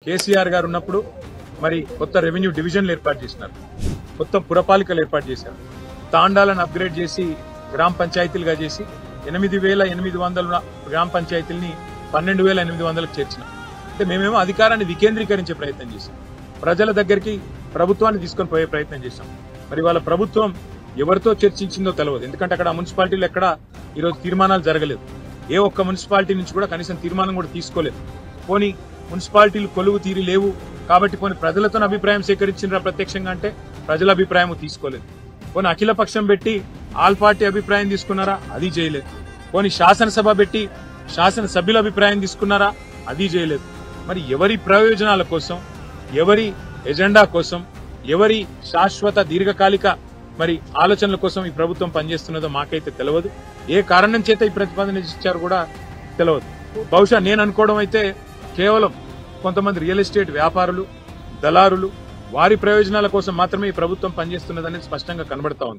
కేసీఆర్ గారు ఉన్నప్పుడు మరి కొత్త రెవెన్యూ డివిజన్లు ఏర్పాటు చేసినారు, కొత్త పురపాలికలు ఏర్పాటు చేశారు, తాండాలను అప్గ్రేడ్ చేసి గ్రామ పంచాయతీలుగా చేసి 8,800 గ్రామ పంచాయతీలని 12,800కు చేర్చినాం. అంటే మేమేమో అధికారాన్ని వికేంద్రీకరించే ప్రయత్నం చేశాం, ప్రజల దగ్గరికి ప్రభుత్వాన్ని తీసుకొని పోయే ప్రయత్నం చేశాం. మరి వాళ్ళ ప్రభుత్వం ఎవరితో చర్చించిందో తెలియదు, ఎందుకంటే అక్కడ మున్సిపాలిటీలు ఎక్కడ ఈరోజు తీర్మానాలు జరగలేదు. ఏ ఒక్క మున్సిపాలిటీ నుంచి కూడా కనీసం తీర్మానం కూడా తీసుకోలేదు. పోనీ మున్సిపాలిటీలు కొలువు తీరి లేవు కాబట్టి పోనీ ప్రజలతో అభిప్రాయం సేకరించిన ప్రత్యక్షంగా అంటే ప్రజల అభిప్రాయం తీసుకోలేదు. పోనీ అఖిల పక్షం పెట్టి ఆల్ పార్టీ అభిప్రాయం తీసుకున్నారా? అది చేయలేదు. పోనీ శాసనసభ పెట్టి శాసనసభ్యుల అభిప్రాయం తీసుకున్నారా? అది చేయలేదు. మరి ఎవరి ప్రయోజనాల కోసం, ఎవరి ఎజెండా కోసం, ఎవరి శాశ్వత దీర్ఘకాలిక మరి ఆలోచనల కోసం ఈ ప్రభుత్వం పనిచేస్తున్నదో మాకైతే తెలియదు. ఏ కారణం చేత ఈ ప్రతిపాదన ఇచ్చారు కూడా తెలియదు. బహుశా నేను అనుకోవడం అయితే కేవలం కొంతమంది రియల్ ఎస్టేట్ వ్యాపారులు, దళారులు, వారి ప్రయోజనాల కోసం మాత్రమే ఈ ప్రభుత్వం పనిచేస్తున్నదనేది స్పష్టంగా కనబడతా ఉంది.